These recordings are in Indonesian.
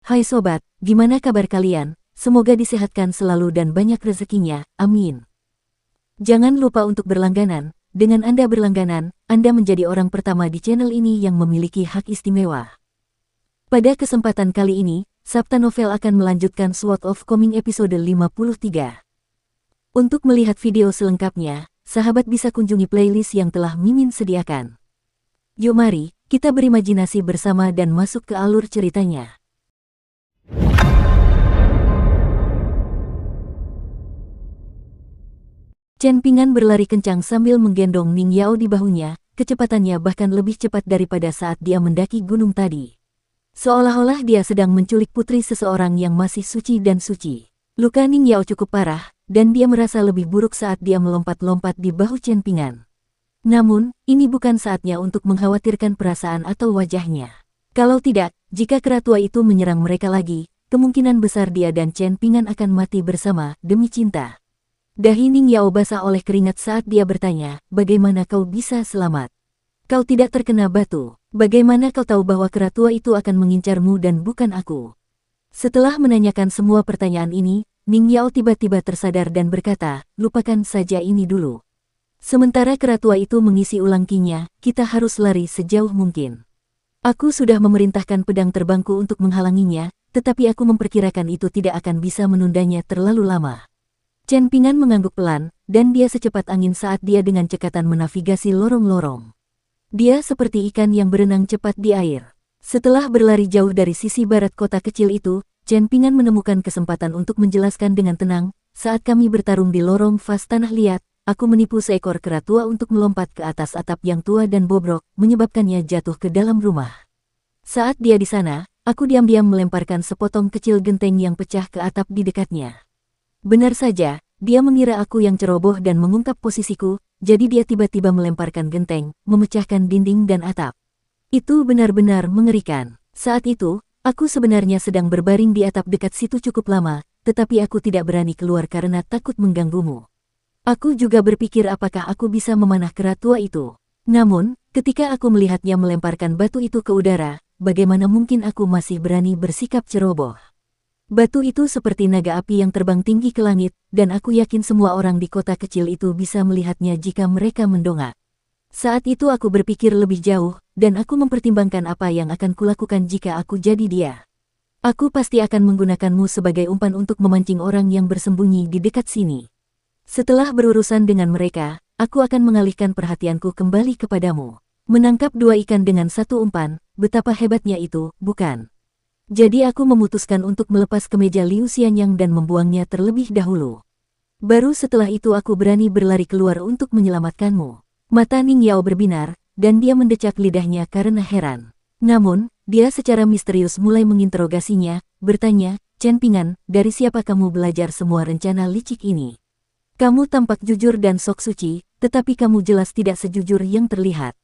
Hai sobat, gimana kabar kalian? Semoga disehatkan selalu dan banyak rezekinya, amin. Jangan lupa untuk berlangganan. Dengan Anda berlangganan, Anda menjadi orang pertama di channel ini yang memiliki hak istimewa. Pada kesempatan kali ini, Sabta Novel akan melanjutkan Sword of Coming episode 53. Untuk melihat video selengkapnya, sahabat bisa kunjungi playlist yang telah Mimin sediakan. Yuk mari, kita berimajinasi bersama dan masuk ke alur ceritanya. Chen Ping'an berlari kencang sambil menggendong Ning Yao di bahunya, kecepatannya bahkan lebih cepat daripada saat dia mendaki gunung tadi. Seolah-olah dia sedang menculik putri seseorang yang masih suci dan suci. Luka Ning Yao cukup parah, dan dia merasa lebih buruk saat dia melompat-lompat di bahu Chen Ping'an. Namun, ini bukan saatnya untuk mengkhawatirkan perasaan atau wajahnya. Kalau tidak, jika kera tua itu menyerang mereka lagi, kemungkinan besar dia dan Chen Ping'an akan mati bersama, demi cinta. Dahi Ning Yao basah oleh keringat saat dia bertanya, bagaimana kau bisa selamat? Kau tidak terkena batu, bagaimana kau tahu bahwa kera tua itu akan mengincarmu dan bukan aku? Setelah menanyakan semua pertanyaan ini, Ning Yao tiba-tiba tersadar dan berkata, lupakan saja ini dulu. Sementara kera tua itu mengisi ulang kinya, kita harus lari sejauh mungkin. Aku sudah memerintahkan pedang terbangku untuk menghalanginya, tetapi aku memperkirakan itu tidak akan bisa menundanya terlalu lama. Chen Ping'an mengangguk pelan, dan dia secepat angin saat dia dengan cekatan menavigasi lorong-lorong. Dia seperti ikan yang berenang cepat di air. Setelah berlari jauh dari sisi barat kota kecil itu, Chen Ping'an menemukan kesempatan untuk menjelaskan dengan tenang, saat kami bertarung di lorong vas tanah liat, aku menipu seekor kera tua untuk melompat ke atas atap yang tua dan bobrok, menyebabkannya jatuh ke dalam rumah. Saat dia di sana, aku diam-diam melemparkan sepotong kecil genteng yang pecah ke atap di dekatnya. Benar saja, dia mengira aku yang ceroboh dan mengungkap posisiku, jadi dia tiba-tiba melemparkan genteng, memecahkan dinding dan atap. Itu benar-benar mengerikan. Saat itu, aku sebenarnya sedang berbaring di atap dekat situ cukup lama, tetapi aku tidak berani keluar karena takut mengganggumu. Aku juga berpikir apakah aku bisa memanah kera tua itu. Namun, ketika aku melihatnya melemparkan batu itu ke udara, bagaimana mungkin aku masih berani bersikap ceroboh? Batu itu seperti naga api yang terbang tinggi ke langit, dan aku yakin semua orang di kota kecil itu bisa melihatnya jika mereka mendongak. Saat itu aku berpikir lebih jauh, dan aku mempertimbangkan apa yang akan kulakukan jika aku jadi dia. Aku pasti akan menggunakanmu sebagai umpan untuk memancing orang yang bersembunyi di dekat sini. Setelah berurusan dengan mereka, aku akan mengalihkan perhatianku kembali kepadamu. Menangkap dua ikan dengan satu umpan, betapa hebatnya itu, bukan? Jadi aku memutuskan untuk melepas kemeja Liu Xianyang dan membuangnya terlebih dahulu. Baru setelah itu aku berani berlari keluar untuk menyelamatkanmu. Mata Ning Yao berbinar, dan dia mendecak lidahnya karena heran. Namun, dia secara misterius mulai menginterogasinya, bertanya, Chen Ping'an, dari siapa kamu belajar semua rencana licik ini? Kamu tampak jujur dan sok suci, tetapi kamu jelas tidak sejujur yang terlihat.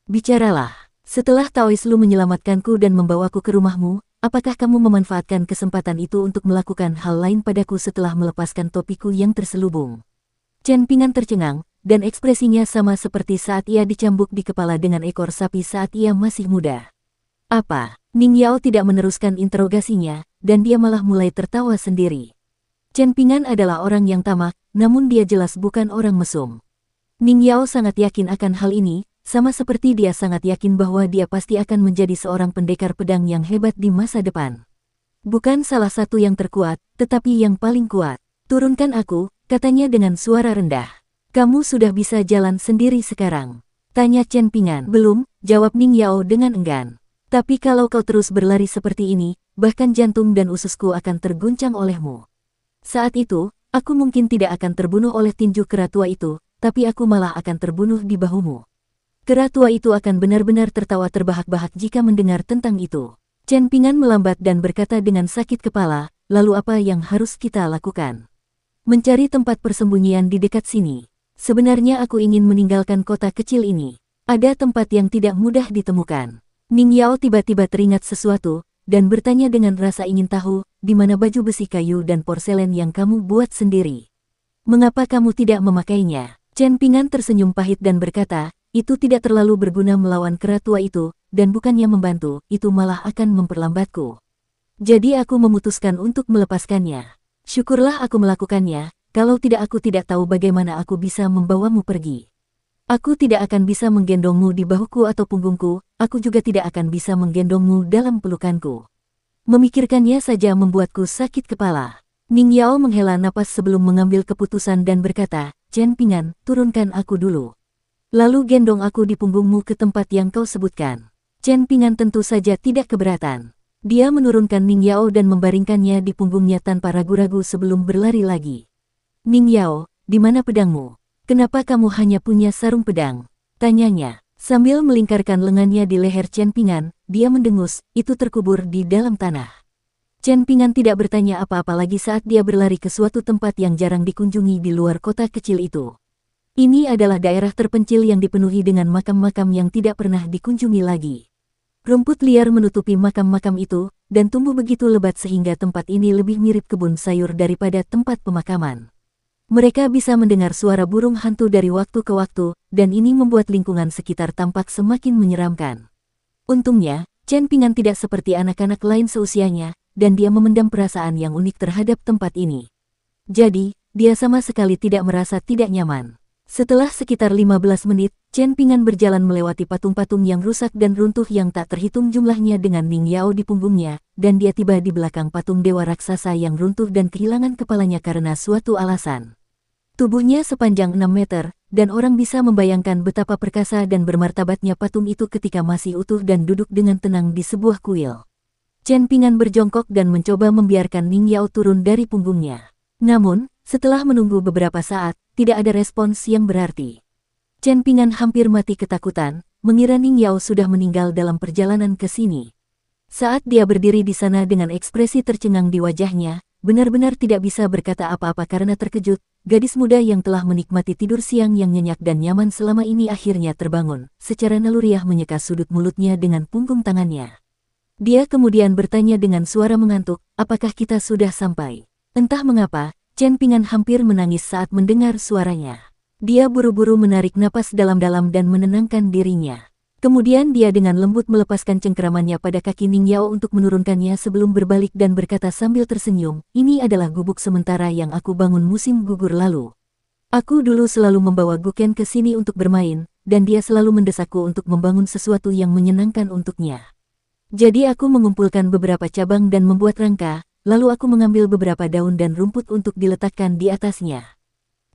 Bicaralah, setelah Taois Lu menyelamatkanku dan membawaku ke rumahmu, apakah kamu memanfaatkan kesempatan itu untuk melakukan hal lain padaku setelah melepaskan topiku yang terselubung? Chen Ping'an tercengang, dan ekspresinya sama seperti saat ia dicambuk di kepala dengan ekor sapi saat ia masih muda. Apa? Ning Yao tidak meneruskan interogasinya, dan dia malah mulai tertawa sendiri. Chen Ping'an adalah orang yang tamak, namun dia jelas bukan orang mesum. Ning Yao sangat yakin akan hal ini, sama seperti dia sangat yakin bahwa dia pasti akan menjadi seorang pendekar pedang yang hebat di masa depan. Bukan salah satu yang terkuat, tetapi yang paling kuat. Turunkan aku, katanya dengan suara rendah. Kamu sudah bisa jalan sendiri sekarang? Tanya Chen Ping'an. Belum, jawab Ning Yao dengan enggan. Tapi kalau kau terus berlari seperti ini, bahkan jantung dan ususku akan terguncang olehmu. Saat itu, aku mungkin tidak akan terbunuh oleh tinju kera tua itu, tapi aku malah akan terbunuh di bahumu. Kera tua itu akan benar-benar tertawa terbahak-bahak jika mendengar tentang itu. Chen Ping'an melambat dan berkata dengan sakit kepala, lalu apa yang harus kita lakukan? Mencari tempat persembunyian di dekat sini. Sebenarnya aku ingin meninggalkan kota kecil ini. Ada tempat yang tidak mudah ditemukan. Ning Yao tiba-tiba teringat sesuatu, dan bertanya dengan rasa ingin tahu, di mana baju besi kayu dan porselen yang kamu buat sendiri? Mengapa kamu tidak memakainya? Chen Ping'an tersenyum pahit dan berkata, itu tidak terlalu berguna melawan kera tua itu, dan bukannya membantu, itu malah akan memperlambatku. Jadi aku memutuskan untuk melepaskannya. Syukurlah aku melakukannya, kalau tidak aku tidak tahu bagaimana aku bisa membawamu pergi. Aku tidak akan bisa menggendongmu di bahuku atau punggungku, aku juga tidak akan bisa menggendongmu dalam pelukanku. Memikirkannya saja membuatku sakit kepala. Ning Yao menghela napas sebelum mengambil keputusan dan berkata, Chen Pingan, turunkan aku dulu. Lalu gendong aku di punggungmu ke tempat yang kau sebutkan. Chen Pingan tentu saja tidak keberatan. Dia menurunkan Ning Yao dan membaringkannya di punggungnya tanpa ragu-ragu sebelum berlari lagi. Ning Yao, di mana pedangmu? Kenapa kamu hanya punya sarung pedang? Tanyanya. Sambil melingkarkan lengannya di leher Chen Pingan, dia mendengus, itu terkubur di dalam tanah. Chen Pingan tidak bertanya apa-apa lagi saat dia berlari ke suatu tempat yang jarang dikunjungi di luar kota kecil itu. Ini adalah daerah terpencil yang dipenuhi dengan makam-makam yang tidak pernah dikunjungi lagi. Rumput liar menutupi makam-makam itu, dan tumbuh begitu lebat sehingga tempat ini lebih mirip kebun sayur daripada tempat pemakaman. Mereka bisa mendengar suara burung hantu dari waktu ke waktu, dan ini membuat lingkungan sekitar tampak semakin menyeramkan. Untungnya, Chen Pingan tidak seperti anak-anak lain seusianya, dan dia memendam perasaan yang unik terhadap tempat ini. Jadi, dia sama sekali tidak merasa tidak nyaman. Setelah sekitar 15 menit, Chen Pingan berjalan melewati patung-patung yang rusak dan runtuh yang tak terhitung jumlahnya dengan Ning Yao di punggungnya, dan dia tiba di belakang patung dewa raksasa yang runtuh dan kehilangan kepalanya karena suatu alasan. Tubuhnya sepanjang 6 meter, dan orang bisa membayangkan betapa perkasa dan bermartabatnya patung itu ketika masih utuh dan duduk dengan tenang di sebuah kuil. Chen Pingan berjongkok dan mencoba membiarkan Ning Yao turun dari punggungnya. Namun, setelah menunggu beberapa saat, tidak ada respons yang berarti. Chen Pingan hampir mati ketakutan, mengira Ning Yao sudah meninggal dalam perjalanan ke sini. Saat dia berdiri di sana dengan ekspresi tercengang di wajahnya, benar-benar tidak bisa berkata apa-apa karena terkejut, gadis muda yang telah menikmati tidur siang yang nyenyak dan nyaman selama ini akhirnya terbangun, secara naluriah menyeka sudut mulutnya dengan punggung tangannya. Dia kemudian bertanya dengan suara mengantuk, apakah kita sudah sampai? Entah mengapa, Chen Pingan hampir menangis saat mendengar suaranya. Dia buru-buru menarik napas dalam-dalam dan menenangkan dirinya. Kemudian dia dengan lembut melepaskan cengkeramannya pada kaki Ning Yao untuk menurunkannya sebelum berbalik dan berkata sambil tersenyum, ini adalah gubuk sementara yang aku bangun musim gugur lalu. Aku dulu selalu membawa Guken ke sini untuk bermain, dan dia selalu mendesakku untuk membangun sesuatu yang menyenangkan untuknya. Jadi aku mengumpulkan beberapa cabang dan membuat rangka, lalu aku mengambil beberapa daun dan rumput untuk diletakkan di atasnya.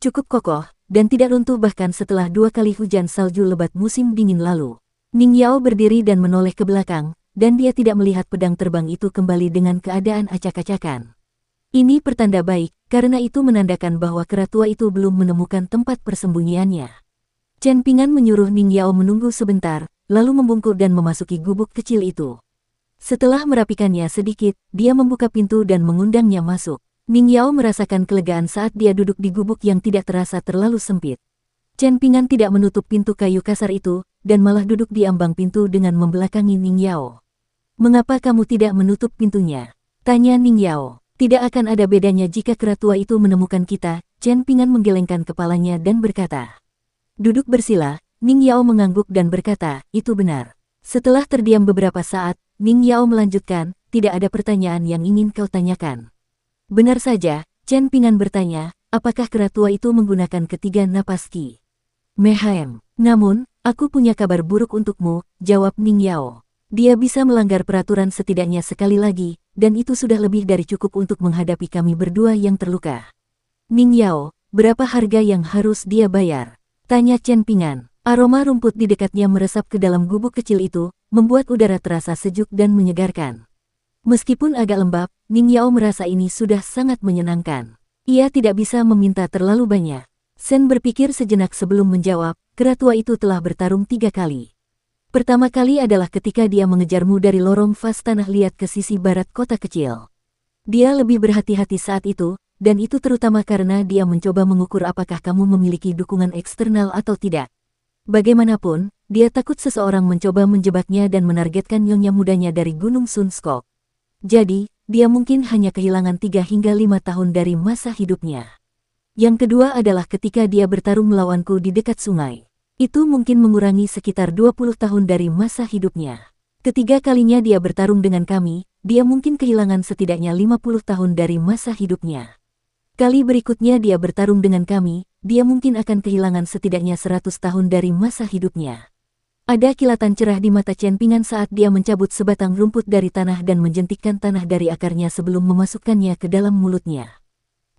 Cukup kokoh, dan tidak runtuh bahkan setelah 2 kali hujan salju lebat musim dingin lalu. Ning Yao berdiri dan menoleh ke belakang, dan dia tidak melihat pedang terbang itu kembali dengan keadaan acak-acakan. Ini pertanda baik, karena itu menandakan bahwa kera tua itu belum menemukan tempat persembunyiannya. Chen Pingan menyuruh Ning Yao menunggu sebentar, lalu membungkuk dan memasuki gubuk kecil itu. Setelah merapikannya sedikit, dia membuka pintu dan mengundangnya masuk. Ning Yao merasakan kelegaan saat dia duduk di gubuk yang tidak terasa terlalu sempit. Chen Pingan tidak menutup pintu kayu kasar itu, dan malah duduk di ambang pintu dengan membelakangi Ning Yao. Mengapa kamu tidak menutup pintunya? Tanya Ning Yao. Tidak akan ada bedanya jika kera tua itu menemukan kita, Chen Pingan menggelengkan kepalanya dan berkata. Duduk bersila, Ning Yao mengangguk dan berkata, itu benar. Setelah terdiam beberapa saat, Ning Yao melanjutkan, tidak ada pertanyaan yang ingin kau tanyakan. Benar saja, Chen Pingan bertanya, apakah kera tua itu menggunakan ketiga napas Qi? Mehem. Namun, aku punya kabar buruk untukmu, jawab Ning Yao. Dia bisa melanggar peraturan setidaknya sekali lagi, dan itu sudah lebih dari cukup untuk menghadapi kami berdua yang terluka. Ning Yao, berapa harga yang harus dia bayar? Tanya Chen Pingan. Aroma rumput di dekatnya meresap ke dalam gubuk kecil itu, membuat udara terasa sejuk dan menyegarkan. Meskipun agak lembab, Ning Yao merasa ini sudah sangat menyenangkan. Ia tidak bisa meminta terlalu banyak. Sen berpikir sejenak sebelum menjawab, kera tua itu telah bertarung 3 kali. Pertama kali adalah ketika dia mengejarmu dari lorong vas tanah liat ke sisi barat kota kecil. Dia lebih berhati-hati saat itu, dan itu terutama karena dia mencoba mengukur apakah kamu memiliki dukungan eksternal atau tidak. Bagaimanapun, dia takut seseorang mencoba menjebaknya dan menargetkan nyonya mudanya dari Gunung Sunskok. Jadi, dia mungkin hanya kehilangan 3 hingga 5 tahun dari masa hidupnya. Yang kedua adalah ketika dia bertarung melawanku di dekat sungai. Itu mungkin mengurangi sekitar 20 tahun dari masa hidupnya. Ketiga kalinya dia bertarung dengan kami, dia mungkin kehilangan setidaknya 50 tahun dari masa hidupnya. Kali berikutnya dia bertarung dengan kami, dia mungkin akan kehilangan setidaknya 100 tahun dari masa hidupnya. Ada kilatan cerah di mata Chen Ping'an saat dia mencabut sebatang rumput dari tanah dan menjentikkan tanah dari akarnya sebelum memasukkannya ke dalam mulutnya.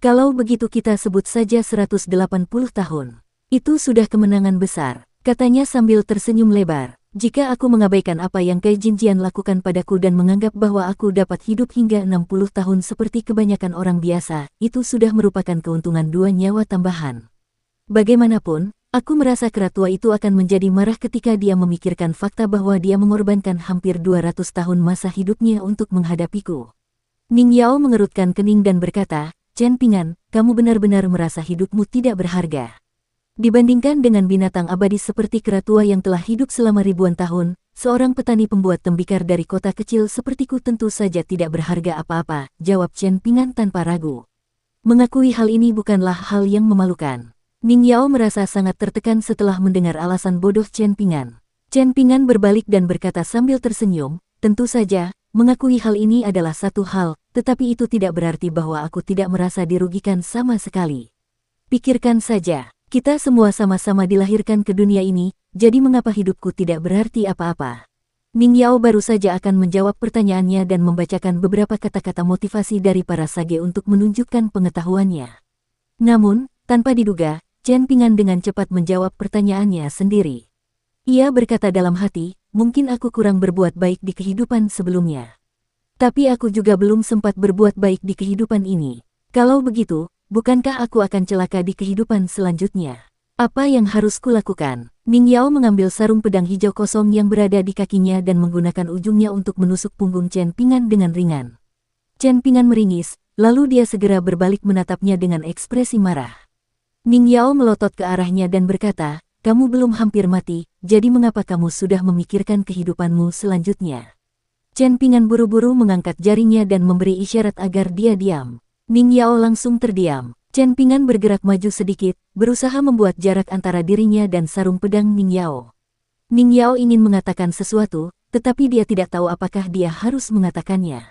Kalau begitu kita sebut saja 180 tahun. Itu sudah kemenangan besar, katanya sambil tersenyum lebar. Jika aku mengabaikan apa yang Kai Jinjian lakukan padaku dan menganggap bahwa aku dapat hidup hingga 60 tahun seperti kebanyakan orang biasa, itu sudah merupakan keuntungan 2 nyawa tambahan. Bagaimanapun, aku merasa kera tua itu akan menjadi marah ketika dia memikirkan fakta bahwa dia mengorbankan hampir 200 tahun masa hidupnya untuk menghadapiku. Ning Yao mengerutkan kening dan berkata, Chen Ping'an, kamu benar-benar merasa hidupmu tidak berharga. Dibandingkan dengan binatang abadi seperti kera tua yang telah hidup selama ribuan tahun, seorang petani pembuat tembikar dari kota kecil sepertiku tentu saja tidak berharga apa-apa, jawab Chen Ping'an tanpa ragu. Mengakui hal ini bukanlah hal yang memalukan. Ning Yao merasa sangat tertekan setelah mendengar alasan bodoh Chen Ping'an. Chen Ping'an berbalik dan berkata sambil tersenyum, tentu saja, mengakui hal ini adalah satu hal, tetapi itu tidak berarti bahwa aku tidak merasa dirugikan sama sekali. Pikirkan saja. Kita semua sama-sama dilahirkan ke dunia ini, jadi mengapa hidupku tidak berarti apa-apa? Ning Yao baru saja akan menjawab pertanyaannya dan membacakan beberapa kata-kata motivasi dari para sage untuk menunjukkan pengetahuannya. Namun, tanpa diduga, Chen Ping'an dengan cepat menjawab pertanyaannya sendiri. Ia berkata dalam hati, mungkin aku kurang berbuat baik di kehidupan sebelumnya. Tapi aku juga belum sempat berbuat baik di kehidupan ini. Kalau begitu, bukankah aku akan celaka di kehidupan selanjutnya? Apa yang harus kulakukan? Ning Yao mengambil sarung pedang hijau kosong yang berada di kakinya dan menggunakan ujungnya untuk menusuk punggung Chen Ping'an dengan ringan. Chen Ping'an meringis, lalu dia segera berbalik menatapnya dengan ekspresi marah. Ning Yao melotot ke arahnya dan berkata, kamu belum hampir mati, jadi mengapa kamu sudah memikirkan kehidupanmu selanjutnya? Chen Ping'an buru-buru mengangkat jarinya dan memberi isyarat agar dia diam. Ning Yao langsung terdiam. Chen Ping'an bergerak maju sedikit, berusaha membuat jarak antara dirinya dan sarung pedang Ning Yao. Ning Yao ingin mengatakan sesuatu, tetapi dia tidak tahu apakah dia harus mengatakannya.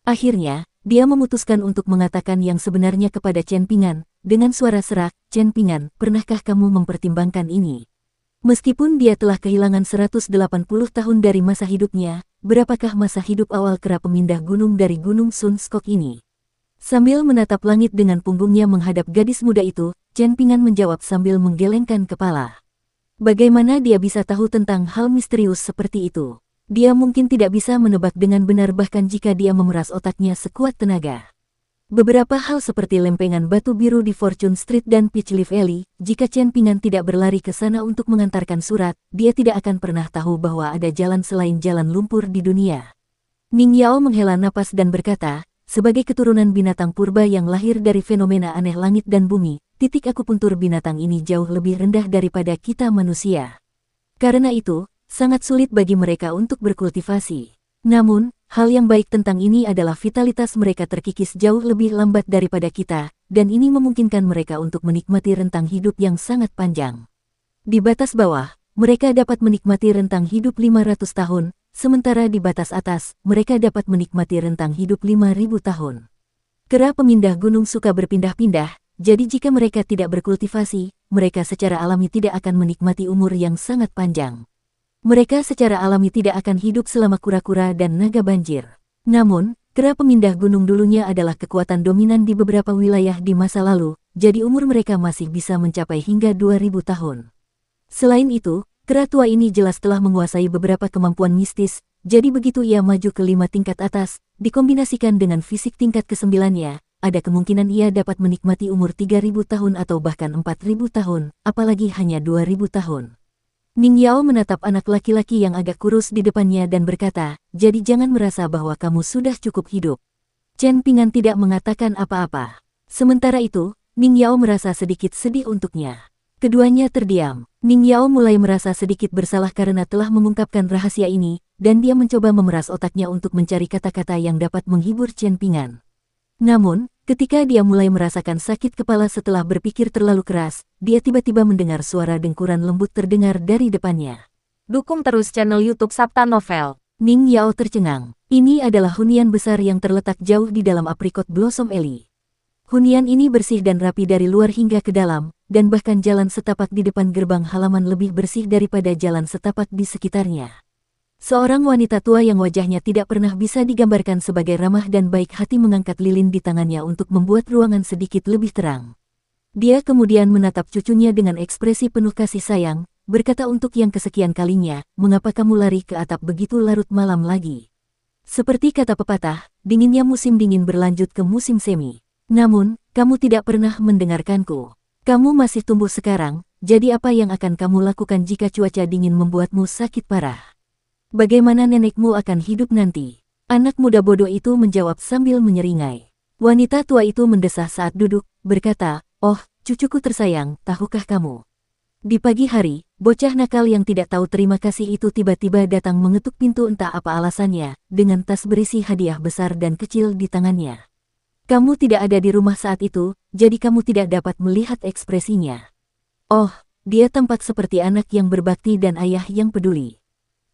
Akhirnya, dia memutuskan untuk mengatakan yang sebenarnya kepada Chen Ping'an, dengan suara serak, Chen Ping'an, pernahkah kamu mempertimbangkan ini? Meskipun dia telah kehilangan 180 tahun dari masa hidupnya, berapakah masa hidup awal kera pemindah gunung dari Gunung Sun Skok ini? Sambil menatap langit dengan punggungnya menghadap gadis muda itu, Chen Ping'an menjawab sambil menggelengkan kepala. Bagaimana dia bisa tahu tentang hal misterius seperti itu? Dia mungkin tidak bisa menebak dengan benar bahkan jika dia memeras otaknya sekuat tenaga. Beberapa hal seperti lempengan batu biru di Fortune Street dan Peach Leaf Alley, jika Chen Ping'an tidak berlari ke sana untuk mengantarkan surat, dia tidak akan pernah tahu bahwa ada jalan selain jalan lumpur di dunia. Ning Yao menghela napas dan berkata, sebagai keturunan binatang purba yang lahir dari fenomena aneh langit dan bumi, titik akupuntur binatang ini jauh lebih rendah daripada kita manusia. Karena itu, sangat sulit bagi mereka untuk berkultivasi. Namun, hal yang baik tentang ini adalah vitalitas mereka terkikis jauh lebih lambat daripada kita, dan ini memungkinkan mereka untuk menikmati rentang hidup yang sangat panjang. Di batas bawah, mereka dapat menikmati rentang hidup 500 tahun, sementara di batas atas, mereka dapat menikmati rentang hidup 5.000 tahun. Kera pemindah gunung suka berpindah-pindah, jadi jika mereka tidak berkultivasi, mereka secara alami tidak akan menikmati umur yang sangat panjang. Mereka secara alami tidak akan hidup selama kura-kura dan naga banjir. Namun, kera pemindah gunung dulunya adalah kekuatan dominan di beberapa wilayah di masa lalu, jadi umur mereka masih bisa mencapai hingga 2.000 tahun. Selain itu, kera tua ini jelas telah menguasai beberapa kemampuan mistis, jadi begitu ia maju ke 5 tingkat atas, dikombinasikan dengan fisik tingkat ke-9-nya, ada kemungkinan ia dapat menikmati umur 3.000 tahun atau bahkan 4.000 tahun, apalagi hanya 2.000 tahun. Ning Yao menatap anak laki-laki yang agak kurus di depannya dan berkata, jadi jangan merasa bahwa kamu sudah cukup hidup. Chen Ping'an tidak mengatakan apa-apa. Sementara itu, Ning Yao merasa sedikit sedih untuknya. Keduanya terdiam. Ning Yao mulai merasa sedikit bersalah karena telah mengungkapkan rahasia ini, dan dia mencoba memeras otaknya untuk mencari kata-kata yang dapat menghibur Chen Ping'an. Namun, ketika dia mulai merasakan sakit kepala setelah berpikir terlalu keras, dia tiba-tiba mendengar suara dengkuran lembut terdengar dari depannya. Dukung terus channel YouTube Sabta Novel. Ning Yao tercengang. Ini adalah hunian besar yang terletak jauh di dalam Apricot Blossom Alley. Hunian ini bersih dan rapi dari luar hingga ke dalam, dan bahkan jalan setapak di depan gerbang halaman lebih bersih daripada jalan setapak di sekitarnya. Seorang wanita tua yang wajahnya tidak pernah bisa digambarkan sebagai ramah dan baik hati mengangkat lilin di tangannya untuk membuat ruangan sedikit lebih terang. Dia kemudian menatap cucunya dengan ekspresi penuh kasih sayang, berkata untuk yang kesekian kalinya, "Mengapa kamu lari ke atap begitu larut malam lagi?" Seperti kata pepatah, dinginnya musim dingin berlanjut ke musim semi. Namun, kamu tidak pernah mendengarkanku. Kamu masih tumbuh sekarang, jadi apa yang akan kamu lakukan jika cuaca dingin membuatmu sakit parah? Bagaimana nenekmu akan hidup nanti? Anak muda bodoh itu menjawab sambil menyeringai. Wanita tua itu mendesah saat duduk, berkata, "Oh, cucuku tersayang, tahukah kamu? Di pagi hari, bocah nakal yang tidak tahu terima kasih itu tiba-tiba datang mengetuk pintu entah apa alasannya, dengan tas berisi hadiah besar dan kecil di tangannya. Kamu tidak ada di rumah saat itu, jadi kamu tidak dapat melihat ekspresinya. Oh, dia tampak seperti anak yang berbakti dan ayah yang peduli.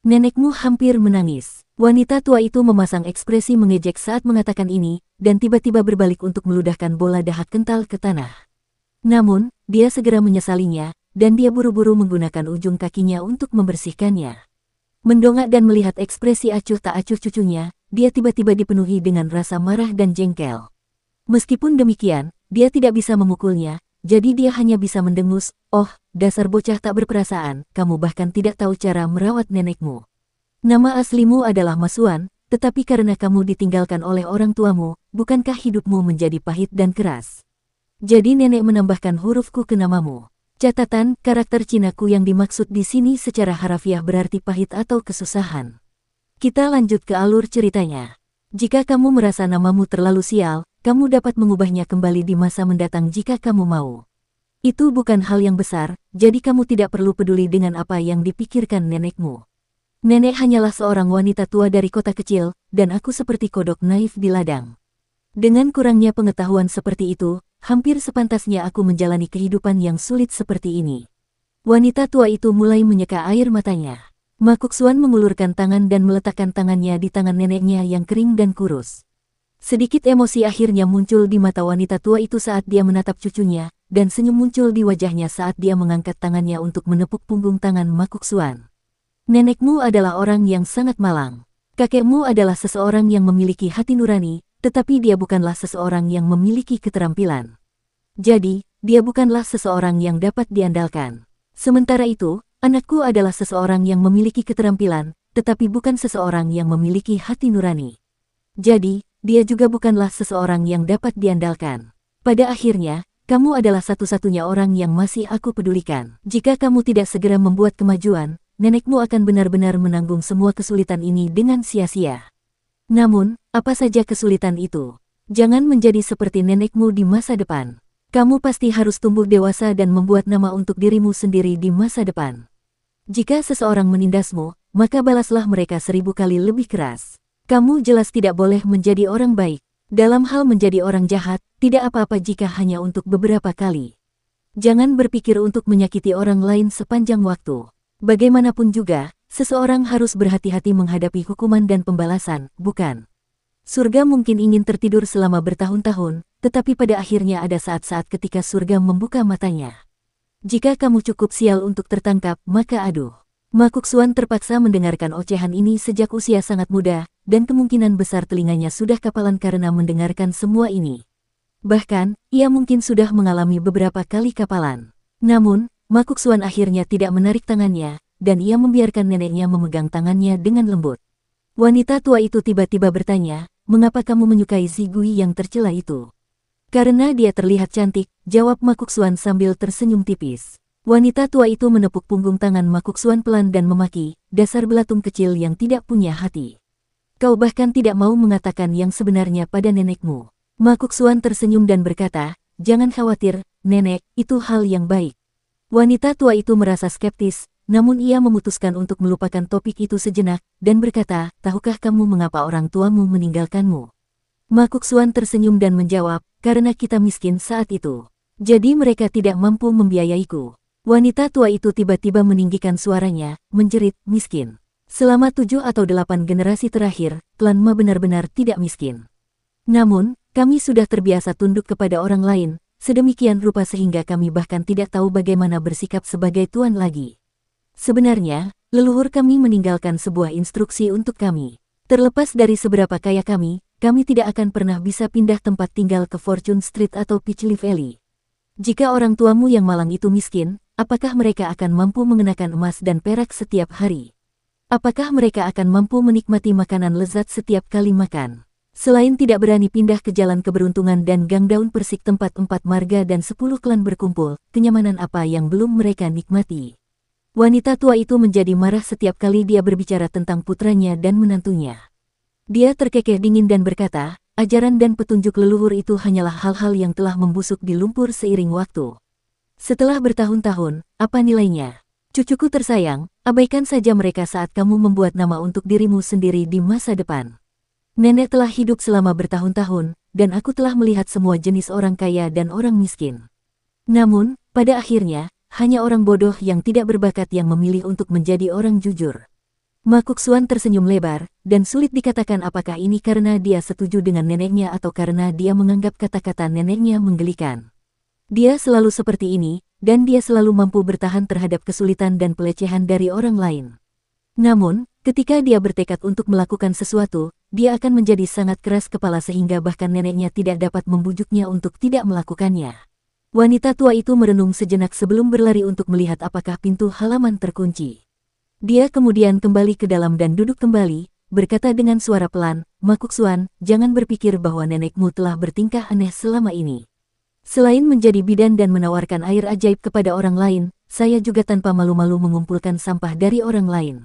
Nenekmu hampir menangis." Wanita tua itu memasang ekspresi mengejek saat mengatakan ini, dan tiba-tiba berbalik untuk meludahkan bola dahak kental ke tanah. Namun, dia segera menyesalinya, dan dia buru-buru menggunakan ujung kakinya untuk membersihkannya. Mendongak dan melihat ekspresi acuh tak acuh cucunya, dia tiba-tiba dipenuhi dengan rasa marah dan jengkel. Meskipun demikian, dia tidak bisa memukulnya, jadi dia hanya bisa mendengus, "Oh, dasar bocah tak berperasaan, kamu bahkan tidak tahu cara merawat nenekmu. Nama aslimu adalah Masuan, tetapi karena kamu ditinggalkan oleh orang tuamu, bukankah hidupmu menjadi pahit dan keras? Jadi nenek menambahkan hurufku ke namamu." Catatan, karakter Cinaku yang dimaksud di sini secara harafiah berarti pahit atau kesusahan. Kita lanjut ke alur ceritanya. Jika kamu merasa namamu terlalu sial, kamu dapat mengubahnya kembali di masa mendatang jika kamu mau. Itu bukan hal yang besar, jadi kamu tidak perlu peduli dengan apa yang dipikirkan nenekmu. Nenek hanyalah seorang wanita tua dari kota kecil, dan aku seperti kodok naif di ladang. Dengan kurangnya pengetahuan seperti itu, hampir sepantasnya aku menjalani kehidupan yang sulit seperti ini. Wanita tua itu mulai menyeka air matanya. Makuksuan mengulurkan tangan dan meletakkan tangannya di tangan neneknya yang kering dan kurus. Sedikit emosi akhirnya muncul di mata wanita tua itu saat dia menatap cucunya, dan senyum muncul di wajahnya saat dia mengangkat tangannya untuk menepuk punggung tangan Makuksuan. "Nenekmu adalah orang yang sangat malang. Kakekmu adalah seseorang yang memiliki hati nurani, tetapi dia bukanlah seseorang yang memiliki keterampilan. Jadi, dia bukanlah seseorang yang dapat diandalkan. Sementara itu, anakku adalah seseorang yang memiliki keterampilan, tetapi bukan seseorang yang memiliki hati nurani. Jadi, dia juga bukanlah seseorang yang dapat diandalkan. Pada akhirnya, kamu adalah satu-satunya orang yang masih aku pedulikan. Jika kamu tidak segera membuat kemajuan, nenekmu akan benar-benar menanggung semua kesulitan ini dengan sia-sia. Namun, apa saja kesulitan itu? Jangan menjadi seperti nenekmu di masa depan. Kamu pasti harus tumbuh dewasa dan membuat nama untuk dirimu sendiri di masa depan. Jika seseorang menindasmu, maka balaslah mereka 1000 kali lebih keras. Kamu jelas tidak boleh menjadi orang baik. Dalam hal menjadi orang jahat, tidak apa-apa jika hanya untuk beberapa kali. Jangan berpikir untuk menyakiti orang lain sepanjang waktu. Bagaimanapun juga, seseorang harus berhati-hati menghadapi hukuman dan pembalasan, bukan? Surga mungkin ingin tertidur selama bertahun-tahun, tetapi pada akhirnya ada saat-saat ketika surga membuka matanya. Jika kamu cukup sial untuk tertangkap, maka aduh. Makuksuan terpaksa mendengarkan ocehan ini sejak usia sangat muda, dan kemungkinan besar telinganya sudah kapalan karena mendengarkan semua ini. Bahkan, ia mungkin sudah mengalami beberapa kali kapalan. Namun, Makuksuan akhirnya tidak menarik tangannya, dan ia membiarkan neneknya memegang tangannya dengan lembut. Wanita tua itu tiba-tiba bertanya, "Mengapa kamu menyukai Zigui yang tercela itu?" "Karena dia terlihat cantik," jawab Makuksuan sambil tersenyum tipis. Wanita tua itu menepuk punggung tangan Makuksuan pelan dan memaki, "Dasar belatung kecil yang tidak punya hati. Kau bahkan tidak mau mengatakan yang sebenarnya pada nenekmu." Makuksuan tersenyum dan berkata, "Jangan khawatir, nenek, itu hal yang baik." Wanita tua itu merasa skeptis, namun ia memutuskan untuk melupakan topik itu sejenak, dan berkata, "Tahukah kamu mengapa orang tuamu meninggalkanmu?" Makuksuan tersenyum dan menjawab, "Karena kita miskin saat itu. Jadi mereka tidak mampu membiayaiku." Wanita tua itu tiba-tiba meninggikan suaranya, menjerit, "Miskin? Selama 7 atau 8 generasi terakhir, klan Ma benar-benar tidak miskin. Namun, kami sudah terbiasa tunduk kepada orang lain, sedemikian rupa sehingga kami bahkan tidak tahu bagaimana bersikap sebagai tuan lagi. Sebenarnya, leluhur kami meninggalkan sebuah instruksi untuk kami. Terlepas dari seberapa kaya kami tidak akan pernah bisa pindah tempat tinggal ke Fortune Street atau Peachleaf Alley. Jika orang tuamu yang malang itu miskin, apakah mereka akan mampu mengenakan emas dan perak setiap hari? Apakah mereka akan mampu menikmati makanan lezat setiap kali makan? Selain tidak berani pindah ke jalan keberuntungan dan gang daun persik tempat 4 marga dan 10 klan berkumpul, kenyamanan apa yang belum mereka nikmati? Wanita tua itu menjadi marah setiap kali dia berbicara tentang putranya dan menantunya. Dia terkekeh dingin dan berkata, ajaran dan petunjuk leluhur itu hanyalah hal-hal yang telah membusuk di lumpur seiring waktu. Setelah bertahun-tahun, apa nilainya? Cucuku tersayang, abaikan saja mereka saat kamu membuat nama untuk dirimu sendiri di masa depan. Nenek telah hidup selama bertahun-tahun, dan aku telah melihat semua jenis orang kaya dan orang miskin. Namun, pada akhirnya, hanya orang bodoh yang tidak berbakat yang memilih untuk menjadi orang jujur. Ma Kongquan tersenyum lebar, dan sulit dikatakan apakah ini karena dia setuju dengan neneknya atau karena dia menganggap kata-kata neneknya menggelikan. Dia selalu seperti ini, dan dia selalu mampu bertahan terhadap kesulitan dan pelecehan dari orang lain. Namun, ketika dia bertekad untuk melakukan sesuatu, dia akan menjadi sangat keras kepala sehingga bahkan neneknya tidak dapat membujuknya untuk tidak melakukannya. Wanita tua itu merenung sejenak sebelum berlari untuk melihat apakah pintu halaman terkunci. Dia kemudian kembali ke dalam dan duduk kembali, berkata dengan suara pelan, Ma Kongquan, jangan berpikir bahwa nenekmu telah bertingkah aneh selama ini. Selain menjadi bidan dan menawarkan air ajaib kepada orang lain, saya juga tanpa malu-malu mengumpulkan sampah dari orang lain.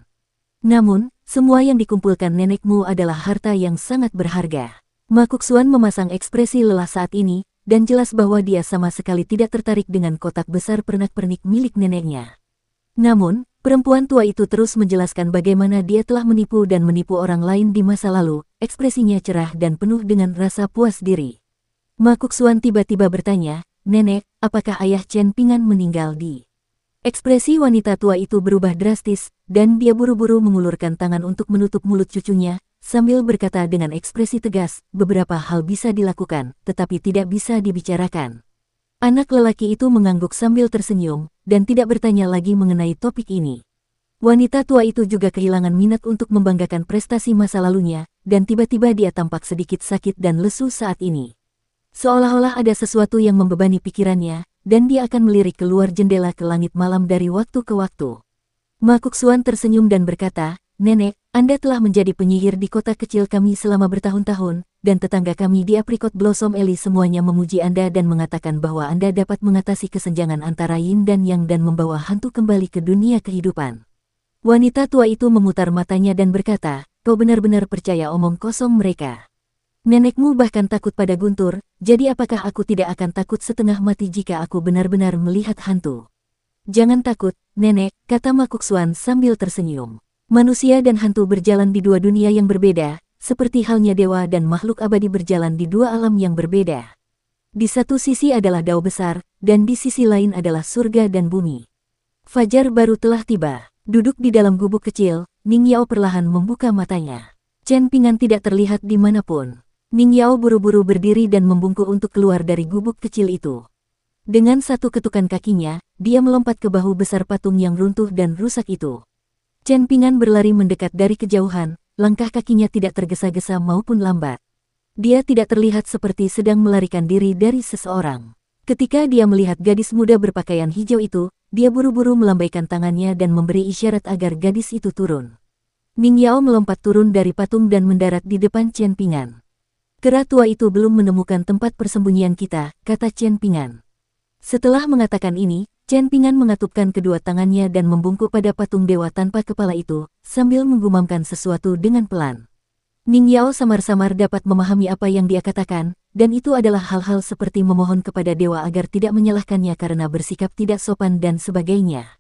Namun, semua yang dikumpulkan nenekmu adalah harta yang sangat berharga. Ma Kongquan memasang ekspresi lelah saat ini, dan jelas bahwa dia sama sekali tidak tertarik dengan kotak besar pernak-pernik milik neneknya. Namun, perempuan tua itu terus menjelaskan bagaimana dia telah menipu dan menipu orang lain di masa lalu, ekspresinya cerah dan penuh dengan rasa puas diri. Ma Kongquan tiba-tiba bertanya, Nenek, apakah ayah Chen Pingan meninggal di... Ekspresi wanita tua itu berubah drastis, dan dia buru-buru mengulurkan tangan untuk menutup mulut cucunya, sambil berkata dengan ekspresi tegas, beberapa hal bisa dilakukan, tetapi tidak bisa dibicarakan. Anak lelaki itu mengangguk sambil tersenyum, dan tidak bertanya lagi mengenai topik ini. Wanita tua itu juga kehilangan minat untuk membanggakan prestasi masa lalunya, dan tiba-tiba dia tampak sedikit sakit dan lesu saat ini. Seolah-olah ada sesuatu yang membebani pikirannya, dan dia akan melirik keluar jendela ke langit malam dari waktu ke waktu. Ma Kongquan tersenyum dan berkata, Nenek, Anda telah menjadi penyihir di kota kecil kami selama bertahun-tahun, dan tetangga kami di Apricot Blossom Alley semuanya memuji Anda dan mengatakan bahwa Anda dapat mengatasi kesenjangan antara yin dan yang dan membawa hantu kembali ke dunia kehidupan. Wanita tua itu memutar matanya dan berkata, kau benar-benar percaya omong kosong mereka. Nenekmu bahkan takut pada guntur, jadi apakah aku tidak akan takut setengah mati jika aku benar-benar melihat hantu? Jangan takut, Nenek, kata Ma Kongquan sambil tersenyum. Manusia dan hantu berjalan di dua dunia yang berbeda, seperti halnya dewa dan makhluk abadi berjalan di dua alam yang berbeda. Di satu sisi adalah dao besar, dan di sisi lain adalah surga dan bumi. Fajar baru telah tiba. Duduk di dalam gubuk kecil, Ning Yao perlahan membuka matanya. Chen Pingan tidak terlihat dimanapun. Ning Yao buru-buru berdiri dan membungkuk untuk keluar dari gubuk kecil itu. Dengan satu ketukan kakinya, dia melompat ke bahu besar patung yang runtuh dan rusak itu. Chen Pingan berlari mendekat dari kejauhan, langkah kakinya tidak tergesa-gesa maupun lambat. Dia tidak terlihat seperti sedang melarikan diri dari seseorang. Ketika dia melihat gadis muda berpakaian hijau itu, dia buru-buru melambaikan tangannya dan memberi isyarat agar gadis itu turun. Ning Yao melompat turun dari patung dan mendarat di depan Chen Pingan. Kera tua itu belum menemukan tempat persembunyian kita, kata Chen Pingan. Setelah mengatakan ini, Chen Pingan mengatupkan kedua tangannya dan membungkuk pada patung dewa tanpa kepala itu, sambil menggumamkan sesuatu dengan pelan. Ning Yao samar-samar dapat memahami apa yang dia katakan, dan itu adalah hal-hal seperti memohon kepada dewa agar tidak menyalahkannya karena bersikap tidak sopan dan sebagainya.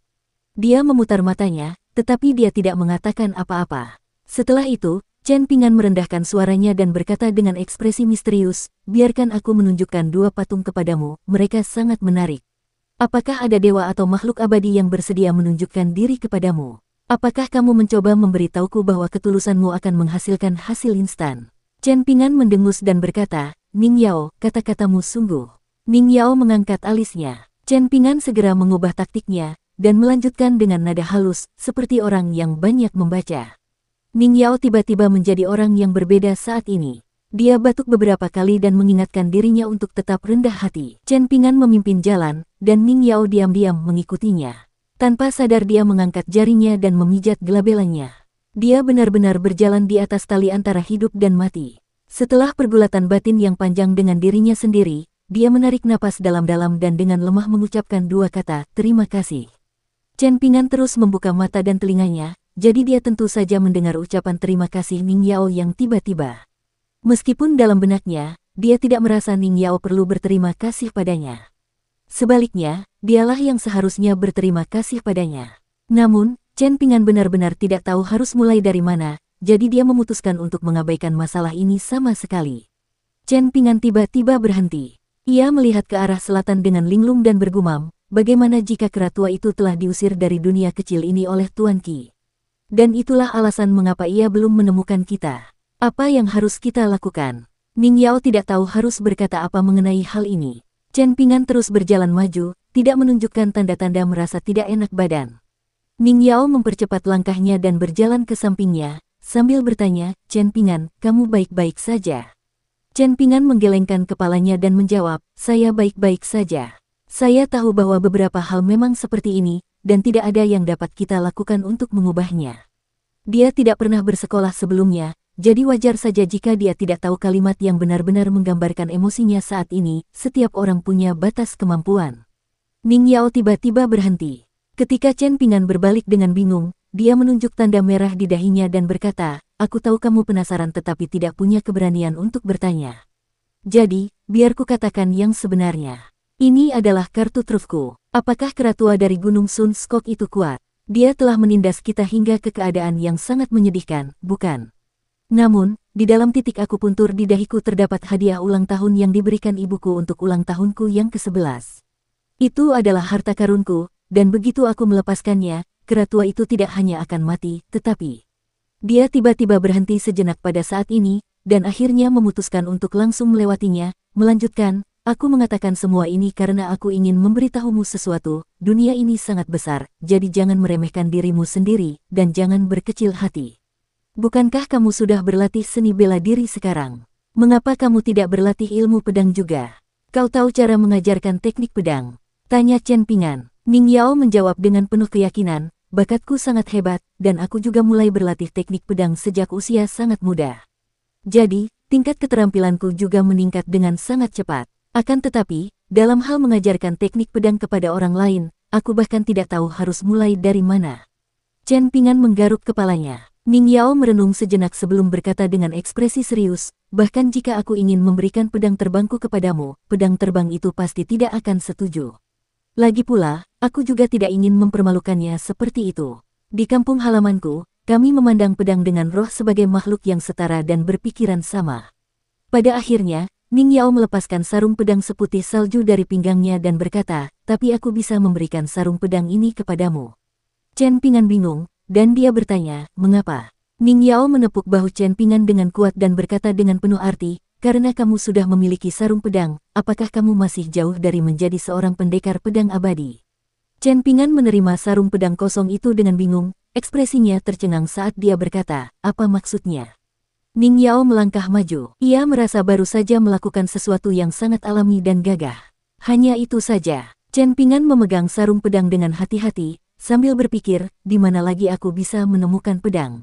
Dia memutar matanya, tetapi dia tidak mengatakan apa-apa. Setelah itu, Chen Pingan merendahkan suaranya dan berkata dengan ekspresi misterius, biarkan aku menunjukkan dua patung kepadamu, mereka sangat menarik. Apakah ada dewa atau makhluk abadi yang bersedia menunjukkan diri kepadamu? Apakah kamu mencoba memberitahuku bahwa ketulusanmu akan menghasilkan hasil instan? Chen Ping'an mendengus dan berkata, Ning Yao, kata-katamu sungguh. Ning Yao mengangkat alisnya. Chen Ping'an segera mengubah taktiknya, dan melanjutkan dengan nada halus, seperti orang yang banyak membaca. Ning Yao tiba-tiba menjadi orang yang berbeda saat ini. Dia batuk beberapa kali dan mengingatkan dirinya untuk tetap rendah hati. Chen Ping'an memimpin jalan, dan Ning Yao diam-diam mengikutinya. Tanpa sadar dia mengangkat jarinya dan memijat gelabelannya. Dia benar-benar berjalan di atas tali antara hidup dan mati. Setelah pergulatan batin yang panjang dengan dirinya sendiri, dia menarik napas dalam-dalam dan dengan lemah mengucapkan dua kata, terima kasih. Chen Ping'an terus membuka mata dan telinganya, jadi dia tentu saja mendengar ucapan terima kasih Ning Yao yang tiba-tiba. Meskipun dalam benaknya, dia tidak merasa Ning Yao perlu berterima kasih padanya. Sebaliknya, dialah yang seharusnya berterima kasih padanya. Namun, Chen Ping'an benar-benar tidak tahu harus mulai dari mana, jadi dia memutuskan untuk mengabaikan masalah ini sama sekali. Chen Ping'an tiba-tiba berhenti. Ia melihat ke arah selatan dengan linglung dan bergumam, bagaimana jika kera tua itu telah diusir dari dunia kecil ini oleh Tuan Qi. Dan itulah alasan mengapa ia belum menemukan kita. Apa yang harus kita lakukan? Ning Yao tidak tahu harus berkata apa mengenai hal ini. Chen Ping'an terus berjalan maju, tidak menunjukkan tanda-tanda merasa tidak enak badan. Ning Yao mempercepat langkahnya dan berjalan ke sampingnya, sambil bertanya, Chen Ping'an, kamu baik-baik saja? Chen Ping'an menggelengkan kepalanya dan menjawab, saya baik-baik saja. Saya tahu bahwa beberapa hal memang seperti ini, dan tidak ada yang dapat kita lakukan untuk mengubahnya. Dia tidak pernah bersekolah sebelumnya, jadi wajar saja jika dia tidak tahu kalimat yang benar-benar menggambarkan emosinya saat ini. Setiap orang punya batas kemampuan. Ning Yao tiba-tiba berhenti. Ketika Chen Ping'an berbalik dengan bingung, dia menunjuk tanda merah di dahinya dan berkata, aku tahu kamu penasaran tetapi tidak punya keberanian untuk bertanya. Jadi, biar ku katakan yang sebenarnya. Ini adalah kartu trufku. Apakah kera tua dari Gunung Sun Skok itu kuat? Dia telah menindas kita hingga ke keadaan yang sangat menyedihkan, bukan? Namun, di dalam titik akupuntur di dahiku terdapat hadiah ulang tahun yang diberikan ibuku untuk ulang tahunku yang ke-11. Itu adalah harta karunku, dan begitu aku melepaskannya, kera tua itu tidak hanya akan mati, tetapi... Dia tiba-tiba berhenti sejenak pada saat ini, dan akhirnya memutuskan untuk langsung melewatinya, melanjutkan, aku mengatakan semua ini karena aku ingin memberitahumu sesuatu, dunia ini sangat besar, jadi jangan meremehkan dirimu sendiri, dan jangan berkecil hati. Bukankah kamu sudah berlatih seni bela diri sekarang? Mengapa kamu tidak berlatih ilmu pedang juga? Kau tahu cara mengajarkan teknik pedang? Tanya Chen Ping'an. Ning Yao menjawab dengan penuh keyakinan, bakatku sangat hebat, dan aku juga mulai berlatih teknik pedang sejak usia sangat muda. Jadi, tingkat keterampilanku juga meningkat dengan sangat cepat. Akan tetapi, dalam hal mengajarkan teknik pedang kepada orang lain, aku bahkan tidak tahu harus mulai dari mana. Chen Ping'an menggaruk kepalanya. Ning Yao merenung sejenak sebelum berkata dengan ekspresi serius, bahkan jika aku ingin memberikan pedang terbangku kepadamu, pedang terbang itu pasti tidak akan setuju. Lagi pula, aku juga tidak ingin mempermalukannya seperti itu. Di kampung halamanku, kami memandang pedang dengan roh sebagai makhluk yang setara dan berpikiran sama. Pada akhirnya, Ning Yao melepaskan sarung pedang seputih salju dari pinggangnya dan berkata, tapi aku bisa memberikan sarung pedang ini kepadamu. Chen Ping'an bingung, dan dia bertanya, mengapa? Ning Yao menepuk bahu Chen Ping'an dengan kuat dan berkata dengan penuh arti, karena kamu sudah memiliki sarung pedang, apakah kamu masih jauh dari menjadi seorang pendekar pedang abadi? Chen Ping'an menerima sarung pedang kosong itu dengan bingung, ekspresinya tercengang saat dia berkata, apa maksudnya? Ning Yao melangkah maju. Ia merasa baru saja melakukan sesuatu yang sangat alami dan gagah. Hanya itu saja. Chen Ping'an memegang sarung pedang dengan hati-hati, sambil berpikir, di mana lagi aku bisa menemukan pedang.